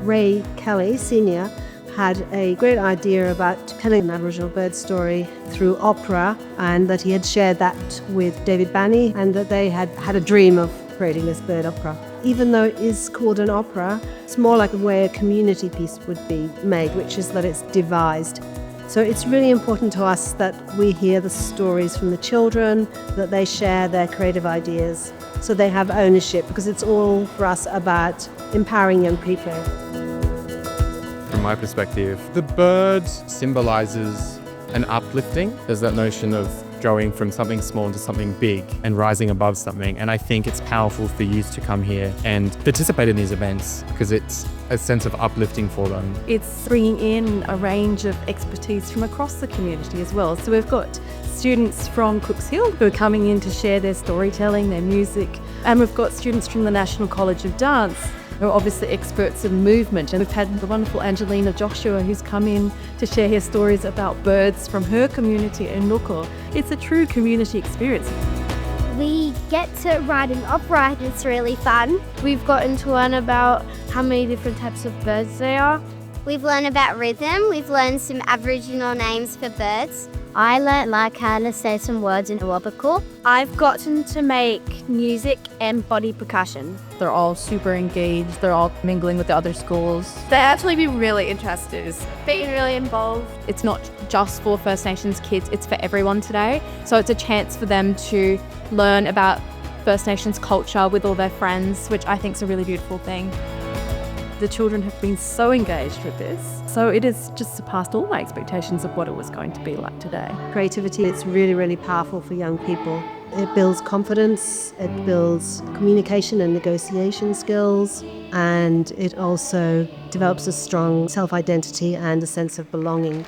Ray Kelly, Sr., had a great idea about telling an Aboriginal bird story through opera, and that he had shared that with David Banney, and that they had had a dream of creating this bird opera. Even though it is called an opera, it's more like the way a community piece would be made, which is that it's devised. So it's really important to us that we hear the stories from the children, that they share their creative ideas, so they have ownership, because it's all for us about empowering young people. From my perspective, the bird symbolises an uplifting. There's that notion of going from something small into something big and rising above something. And I think it's powerful for youth to come here and participate in these events because it's a sense of uplifting for them. It's bringing in a range of expertise from across the community as well. So we've got students from Cooks Hill who are coming in to share their storytelling, their music. And we've got students from the National College of Dance who are obviously experts in movement. And we've had the wonderful Angelina Joshua who's come in to share her stories about birds from her community in Nuko. It's a true community experience. We get to ride an opera, and it's really fun. We've gotten to learn about how many different types of birds there are. We've learned about rhythm, we've learned some Aboriginal names for birds. I learnt how to say some words in Awabakal. I've gotten to make music and body percussion. They're all super engaged, they're all mingling with the other schools. They're actually been really interested, being really involved. It's not just for First Nations kids, it's for everyone today. So it's a chance for them to learn about First Nations culture with all their friends, which I think is a really beautiful thing. The children have been so engaged with this. So it has just surpassed all my expectations of what it was going to be like today. Creativity, it's really, really powerful for young people. It builds confidence, it builds communication and negotiation skills, and it also develops a strong self-identity and a sense of belonging.